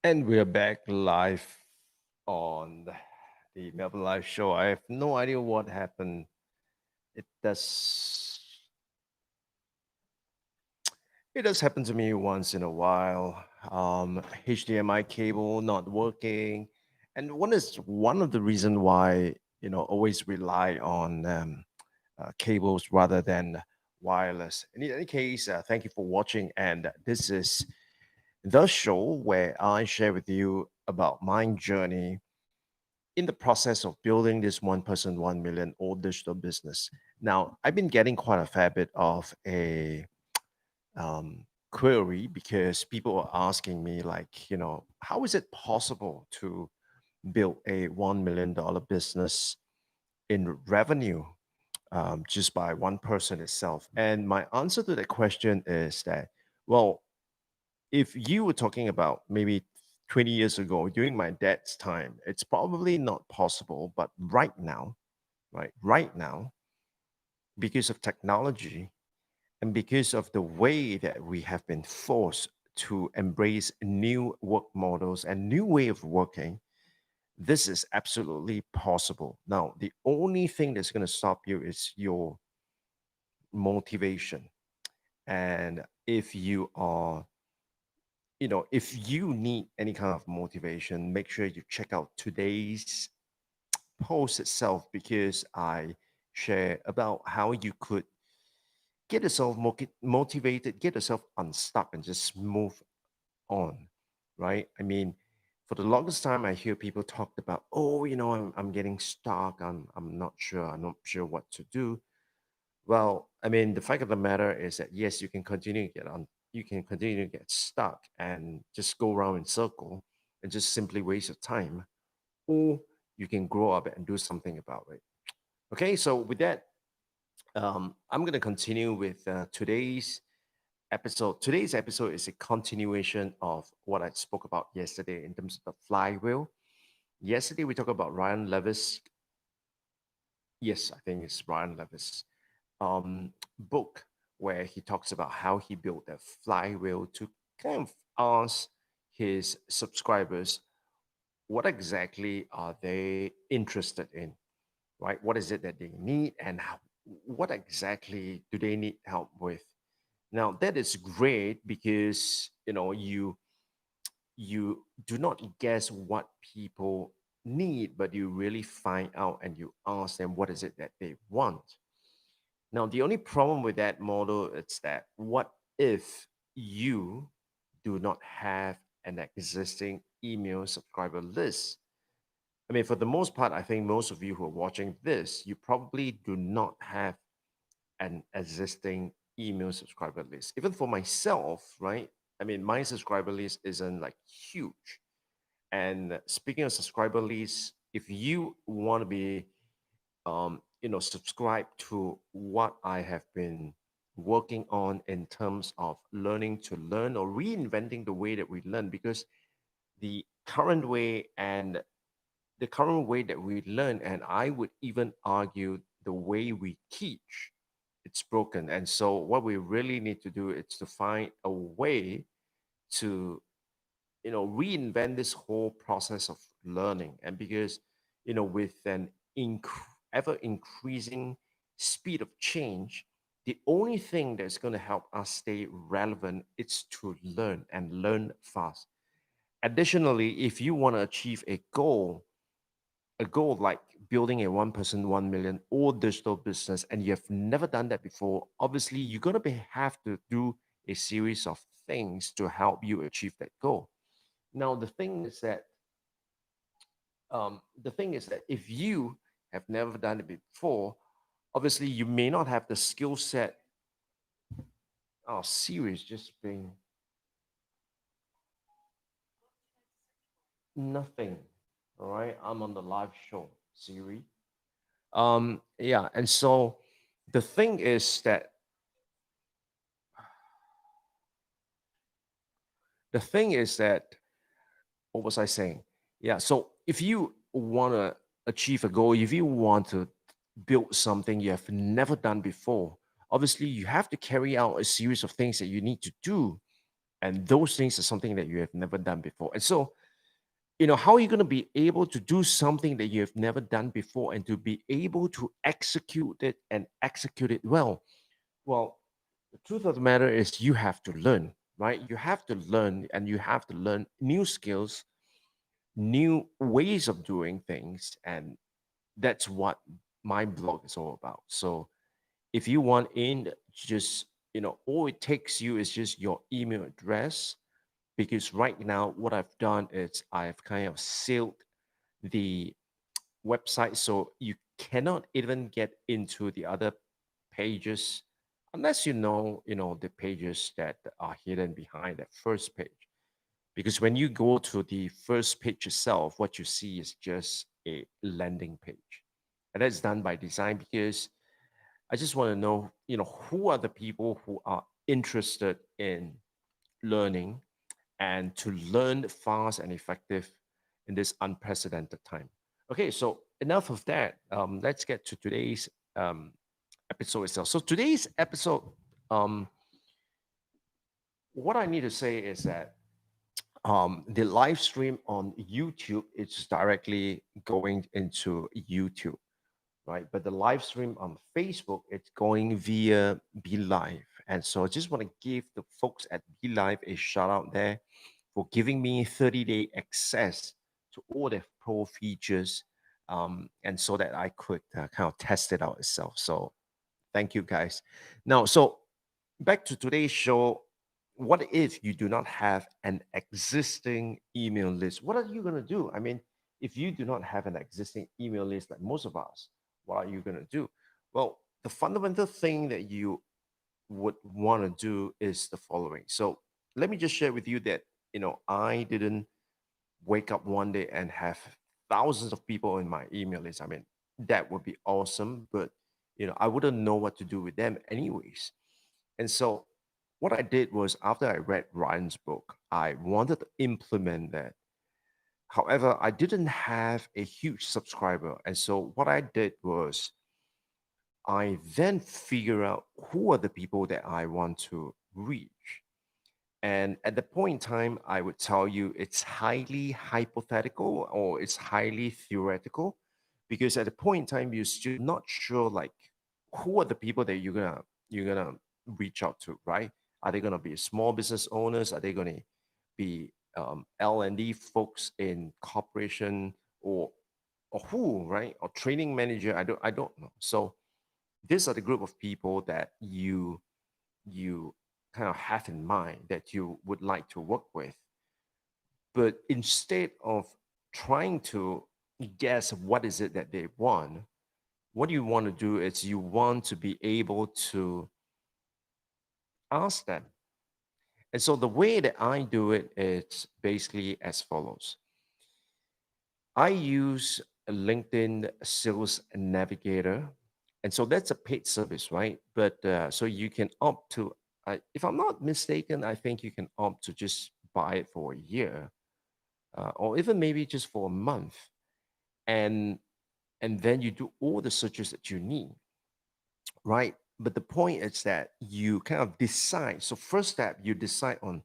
And we're back live on the Melbourne Live show. I have no idea what happened. It does it does happen to me once in a while. HDMI cable not working. And one of the reason why, always rely on cables rather than wireless. In any case, thank you for watching. And this is the show where I share with you about my journey in the process of building this one person, 1 million all digital business. Now, I've been getting quite a fair bit of a query because people are asking me, like, how is it possible to build a $1 million business in revenue just by one person itself? And my answer to that question is that, well, if you were talking about maybe 20 years ago during my dad's time, it's probably not possible. But right now, because of technology and because of the way that we have been forced to embrace new work models and new way of working, this is absolutely possible. Now, the only thing that's going to stop you is your motivation. And if you need any kind of motivation, make sure you check out today's post itself because I share about how you could get yourself motivated, get yourself unstuck, and just move on, right? I mean, for the longest time, I hear people talk about, oh, I'm getting stuck. I'm not sure what to do. Well, I mean, the fact of the matter is that yes, you can continue to get stuck and just go around in circle and just simply waste your time, or you can grow up and do something about it. Okay, so with that, I'm going to continue with today's episode. Today's episode is a continuation of what I spoke about yesterday in terms of the flywheel. Yesterday we talked about Ryan Levis. Yes, I think it's Ryan Levis book where he talks about how he built that flywheel to kind of ask his subscribers what exactly are they interested in, right? What is it that they need, and what exactly do they need help with? Now that is great because you do not guess what people need, but you really find out and you ask them what is it that they want. Now, the only problem with that model is that what if you do not have an existing email subscriber list? I mean, for the most part, I think most of you who are watching this, you probably do not have an existing email subscriber list. Even for myself, right? I mean, my subscriber list isn't like huge. And speaking of subscriber lists, if you want to be subscribe to what I have been working on in terms of learning to learn or reinventing the way that we learn, because the current way and the current way that we learn, and I would even argue the way we teach, it's broken. And so what we really need to do is to find a way to reinvent this whole process of learning. And because with an ever increasing speed of change, the only thing that's going to help us stay relevant is to learn and learn fast. Additionally, if you want to achieve a goal like building a one person 1 million or digital business, and you have never done that before, obviously you're going to have to do a series of things to help you achieve that goal. Now, the thing is that if you have never done it before, obviously you may not have the skill set. Oh, Siri is just being nothing. All right, I'm on the live show, Siri. Yeah, and so the thing is that the thing is that what was I saying? Yeah, so if you want to achieve a goal, if you want to build something you have never done before, obviously you have to carry out a series of things that you need to do And those things are something that you have never done before. And so, how are you going to be able to do something that you have never done before and to be able to execute it and execute it well? Well, the truth of the matter is you have to learn, right? You have to learn, and you have to learn new skills, new ways of doing things. And that's what my blog is all about. So if you want in, just, all it takes you is just your email address. Because right now, what I've done is I've kind of sealed the website, so you cannot even get into the other pages unless you know the pages that are hidden behind that first page. Because when you go to the first page itself, what you see is just a landing page, and that's done by design because I just want to know, who are the people who are interested in learning and to learn fast and effective in this unprecedented time. Okay, so enough of that. Let's get to today's episode itself. So today's episode, um, what I need to say is that the live stream on YouTube is directly going into YouTube, right? But the live stream on Facebook, it's going via Be Live. And so I just want to give the folks at Be Live a shout out there for giving me 30-day access to all the pro features, and so that I could kind of test it out itself. So thank you guys. Now, so back to today's show. What if you do not have an existing email list? What are you going to do? I mean, if you do not have an existing email list like most of us, what are you going to do? Well, the fundamental thing that you would want to do is the following. So let me just share with you that, I didn't wake up one day and have thousands of people in my email list. I mean, that would be awesome, but, I wouldn't know what to do with them anyways. And so what I did was after I read Ryan's book, I wanted to implement that. However, I didn't have a huge subscriber. And so what I did was I then figure out who are the people that I want to reach. And at the point in time, I would tell you it's highly hypothetical or it's highly theoretical, because at the point in time, you're still not sure like who are the people that you're gonna reach out to, right? Are they gonna be small business owners? Are they gonna be L&D folks in corporation, or who, right? Or training manager? I don't know. So these are the group of people that you kind of have in mind that you would like to work with. But instead of trying to guess what is it that they want, what you want to do is you want to be able to ask them. And so the way that I do it is basically as follows. I use a LinkedIn Sales Navigator. And so that's a paid service, right? But so you can opt to, if I'm not mistaken, I think you can opt to just buy it for a year, or even maybe just for a month. And and then you do all the searches that you need, right? But the point is that you kind of decide. So first step, you decide on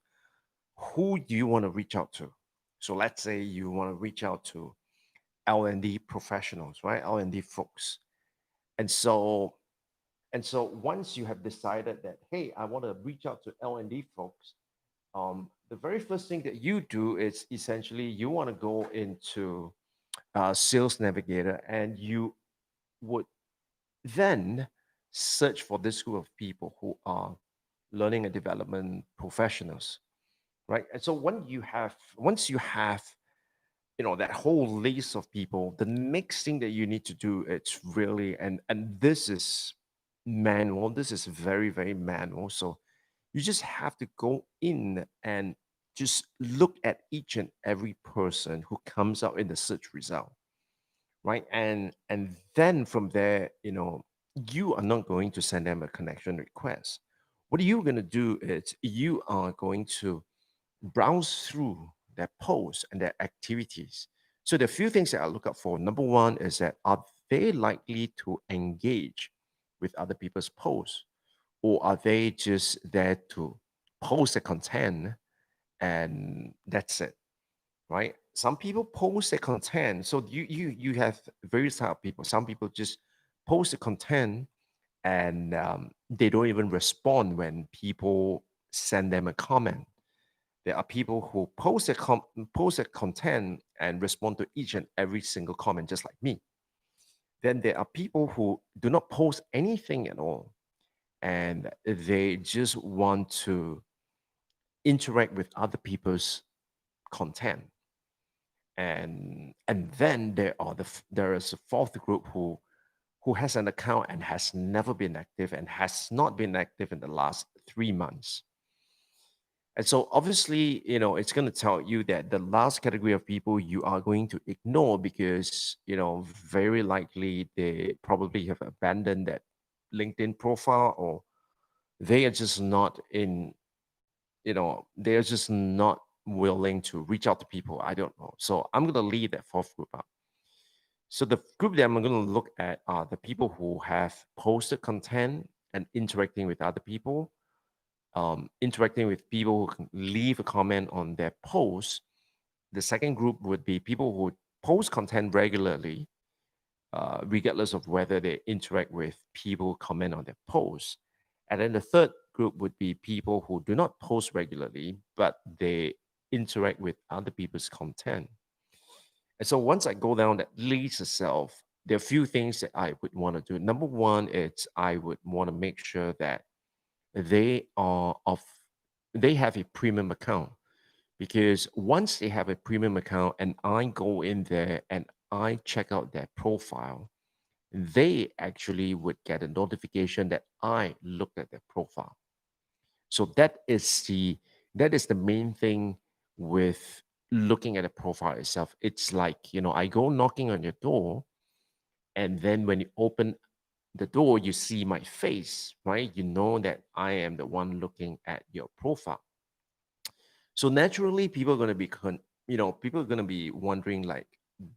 who do you want to reach out to. So let's say you want to reach out to L&D professionals, right? L&D folks. And so once you have decided that, hey, I want to reach out to L&D folks, the very first thing that you do is essentially you want to go into Sales Navigator, and you would then search for this group of people who are learning and development professionals, right? And so once you have that whole list of people, the next thing that you need to do, it's really, and this is manual, this is very, very manual. So you just have to go in and just look at each and every person who comes out in the search result, right? And then from there, you are not going to send them a connection request. What you're going to do is you are going to browse through their posts and their activities. So the few things that I look out for. Number one is that are they likely to engage with other people's posts, or are they just there to post the content and that's it, right? Some people post their content. So you have various type of people. Some people just post the content and they don't even respond when people send them a comment. There are people who post their content and respond to each and every single comment, just like me. Then there are people who do not post anything at all, and they just want to interact with other people's content. And then there is a fourth group who has an account and has never been active and has not been active in the last 3 months. And so obviously, it's going to tell you that the last category of people you are going to ignore because, very likely they probably have abandoned that LinkedIn profile, or they are just not in, they're just not willing to reach out to people. I don't know. So I'm going to leave that fourth group out. So the group that I'm going to look at are the people who have posted content and interacting with other people, interacting with people who can leave a comment on their posts. The second group would be people who post content regularly, regardless of whether they interact with people comment on their posts. And then the third group would be people who do not post regularly, but they interact with other people's content. And so once I go down that list itself, there are a few things that I would want to do. Number one is I would want to make sure that they are of they have a premium account, because once they have a premium account and I go in there and I check out their profile, they actually would get a notification that I looked at their profile. So that is the main thing with looking at a profile itself. It's like, I go knocking on your door, and then when you open the door, you see my face, right? You know that I am the one looking at your profile. So naturally, people are going to be, people are going to be wondering like,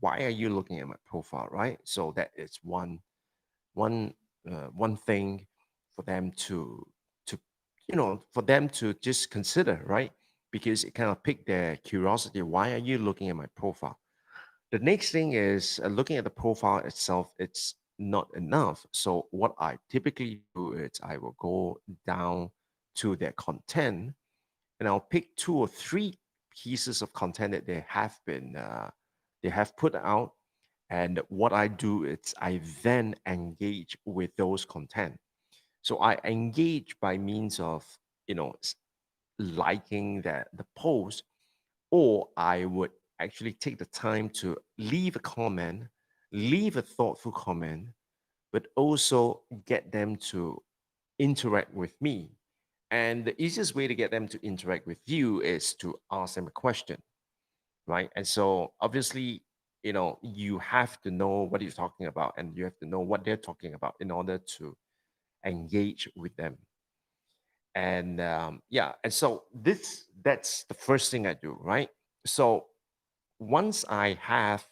why are you looking at my profile, right? So that is one one thing for them to for them to just consider, right? Because it kind of piqued their curiosity. Why are you looking at my profile? The next thing is, looking at the profile itself. It's not enough. So what I typically do is I will go down to their content, and I'll pick two or three pieces of content that they have put out. And what I do is I then engage with those content. So I engage by means of, liking the post, or I would actually take the time to leave a comment, leave a thoughtful comment, but also get them to interact with me. And the easiest way to get them to interact with you is to ask them a question, right? And so obviously, you have to know what you're talking about, and you have to know what they're talking about in order to engage with them. And yeah, and so that's the first thing I do, right? So once I have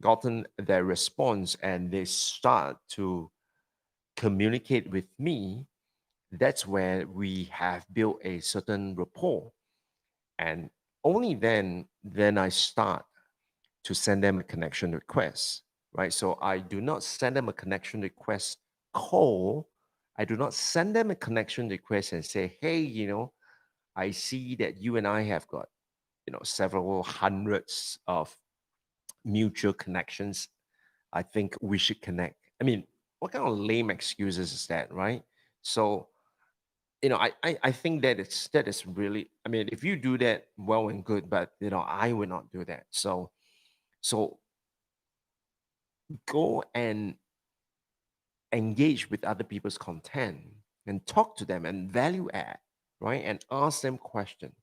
gotten their response and they start to communicate with me, that's where we have built a certain rapport. And only then I start to send them a connection request, right? So I do not send them a connection request call. I do not send them a connection request and say, hey, I see that you and I have got, several hundreds of mutual connections. I think we should connect. I mean, what kind of lame excuses is that, right? So, I think that is really, I mean, if you do that, well and good, but I would not do that. So go and engage with other people's content and talk to them and value add, right? And ask them questions.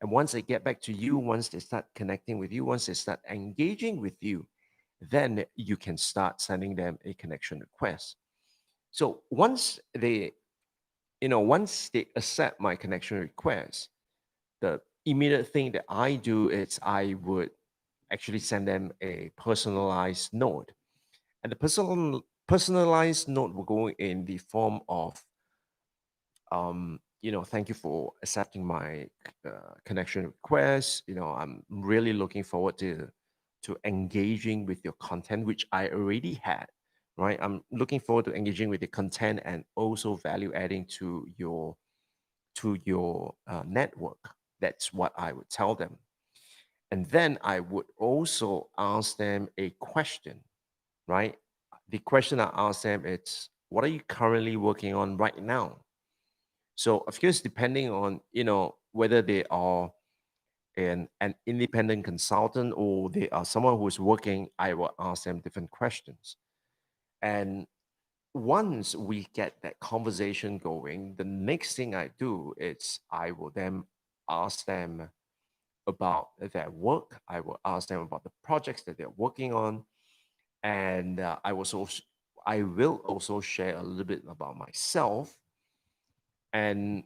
And once they get back to you, once they start connecting with you, once they start engaging with you, then you can start sending them a connection request. So once they accept my connection request, the immediate thing that I do is I would actually send them a personalized note. And the personalized note will go in the form of thank you for accepting my connection request. I'm really looking forward to engaging with your content, which I already had, right? I'm looking forward to engaging with the content and also value adding to your network. That's what I would tell them. And then I would also ask them a question, right? The question I ask them is, what are you currently working on right now? So of course, depending on whether they are an independent consultant or they are someone who is working, I will ask them different questions. And once we get that conversation going, the next thing I do is I will then ask them about their work. I will ask them about the projects that they're working on, and I will also share a little bit about myself. And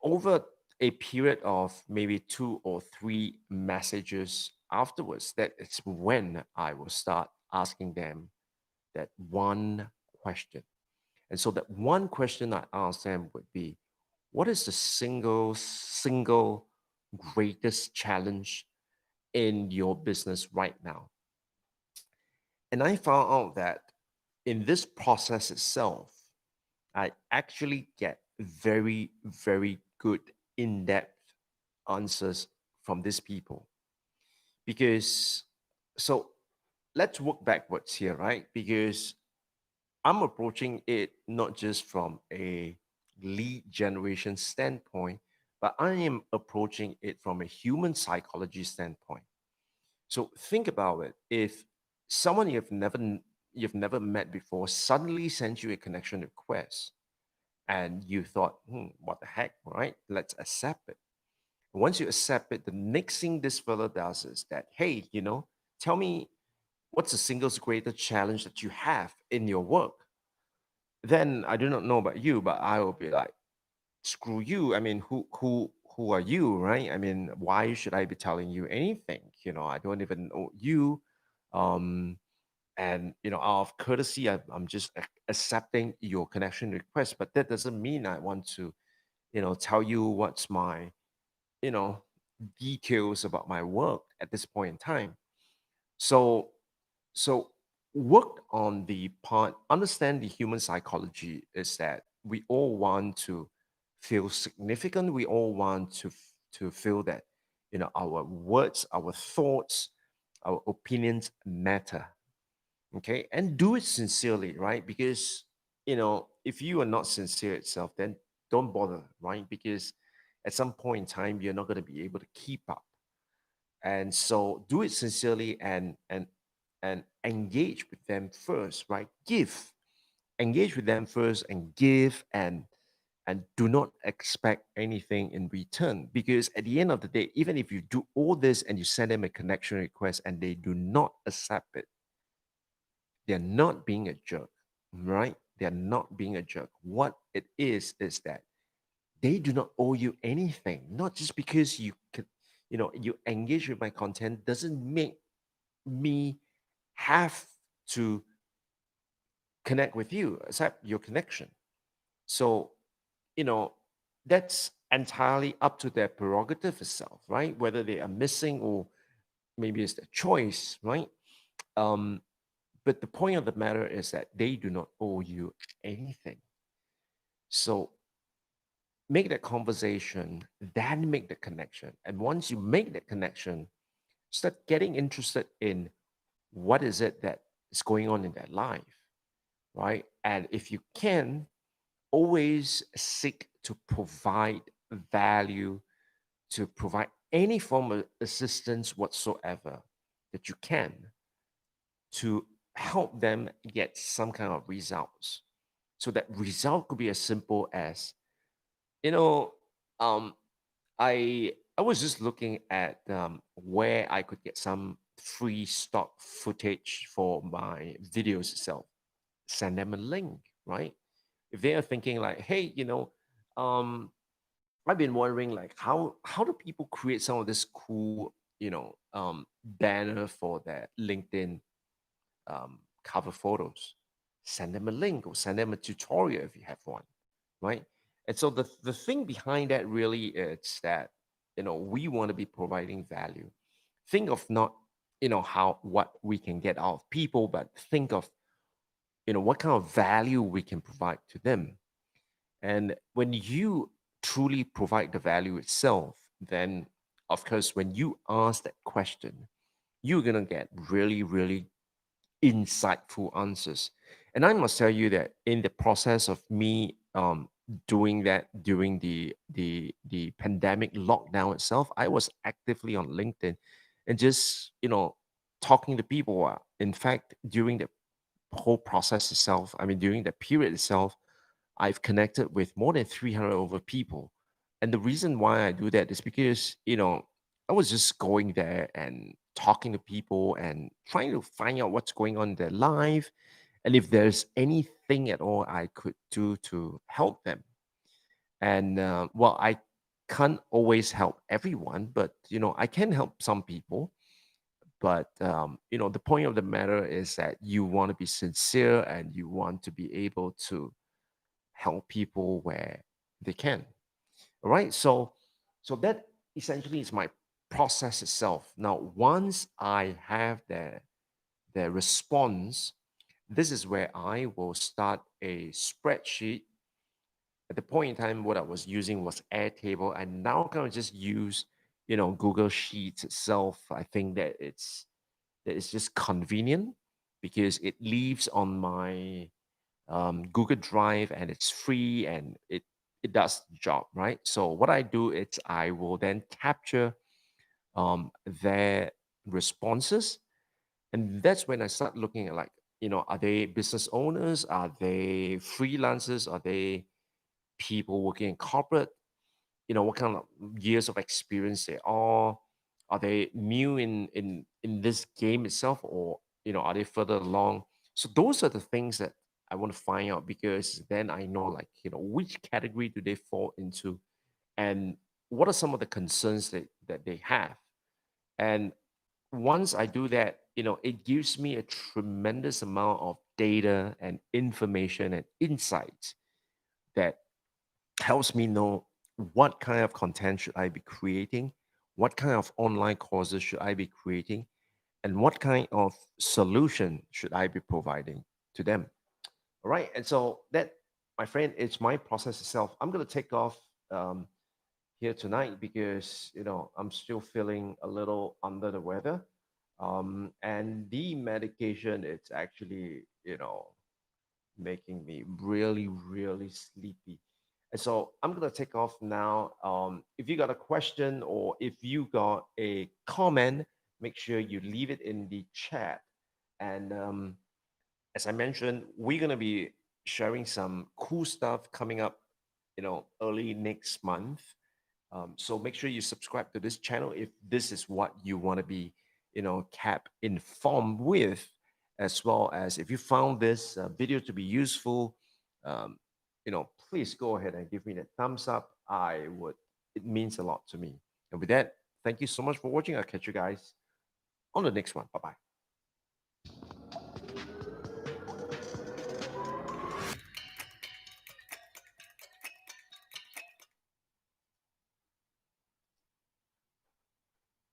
over a period of maybe 2 or 3 messages afterwards, that is when I will start asking them that one question. And so that one question I ask them would be, what is the single greatest challenge in your business right now? And I found out that in this process itself, I actually get very, very good in depth answers from these people. Because, so let's work backwards here, right? Because I'm approaching it not just from a lead generation standpoint, but I am approaching it from a human psychology standpoint. So think about it. If someone you've never met before suddenly sends you a connection request, and you thought, what the heck, right? Let's accept it. Once you accept it, the next thing this fella does is that, hey, tell me what's the single greatest challenge that you have in your work. Then I do not know about you, but I will be like, screw you. I mean, who are you, right? I mean, why should I be telling you anything? I don't even know you. Um, and out of courtesy, I'm just accepting your connection request, but that doesn't mean I want to tell you what's my you know details about my work at this point in time. So so work on the part, understand the human psychology is that we all want to feel significant. We all want to feel that our words, our thoughts, our opinions matter. Okay, and do it sincerely, right? Because if you are not sincere itself, then don't bother, right? Because at some point in time you're not going to be able to keep up. And so do it sincerely, and engage with them first, right? Engage with them first and give, and do not expect anything in return, because at the end of the day, even if you do all this and you send them a connection request and they do not accept it, they're not being a jerk, right? They're not being a jerk. What it is that they do not owe you anything. Not just because you engage with my content doesn't make me have to connect with you, accept your connection. So, you know, that's entirely up to their prerogative itself, right? Whether they are missing or maybe it's their choice, right? Um, but the point of the matter is that they do not owe you anything. So make that conversation, then make the connection. And once you make that connection, start getting interested in what is it that is going on in their life, right? And if you can, always seek to provide value, to provide any form of assistance whatsoever that you can to help them get some kind of results. So that result could be as simple as, you know, um, I was just looking at where I could get some free stock footage for my videos itself. Send them a link, right? If they are thinking like, hey, um, I've been wondering like how do people create some of this cool, banner for their LinkedIn cover photos? Send them a link or send them a tutorial if you have one, right? And so the thing behind that really is that, we want to be providing value. Think of not, how what we can get out of people, but think of, what kind of value we can provide to them. And when you truly provide the value itself, then of course, when you ask that question, you're gonna get really, really insightful answers. And I must tell you that in the process of me doing that during the pandemic lockdown itself, I was actively on LinkedIn and just talking to people. In fact, during the whole process itself, I mean during the period itself, I've connected with more than 300 over people. And the reason why I do that is because, I was just going there and talking to people and trying to find out what's going on in their life and if there's anything at all I could do to help them. And well, I can't always help everyone, but, I can help some people. But, the point of the matter is that you want to be sincere and you want to be able to help people where they can. All right. So that essentially is my process itself. Now, once I have the response, this is where I will start a spreadsheet. At the point in time, what I was using was Airtable. I now kind of just use, Google Sheets itself. I think that it's just convenient because it lives on my Google Drive and it's free and it does the job, right? So what I do is I will then capture their responses, and that's when I start looking at, like, are they business owners? Are they freelancers? Are they people working in corporate? What kind of years of experience they are they new in this game itself, or are they further along? So those are the things that I want to find out, because then I know, like, which category do they fall into, and what are some of the concerns that they have. And once I do that, it gives me a tremendous amount of data and information and insights that helps me know what kind of content should I be creating, what kind of online courses should I be creating, and what kind of solution should I be providing to them. All right. And so that, my friend, it's my process itself. I'm going to take off um, here tonight because, I'm still feeling a little under the weather. And the medication, it's actually, making me really, really sleepy. And so I'm gonna take off now. If you got a question or if you got a comment, make sure you leave it in the chat. And as I mentioned, we're gonna be sharing some cool stuff coming up, early next month. So make sure you subscribe to this channel if this is what you want to be, kept informed with, as well as if you found this video to be useful, um, please go ahead and give me that thumbs up. It means a lot to me. And with that, thank you so much for watching. I'll catch you guys on the next one. Bye bye.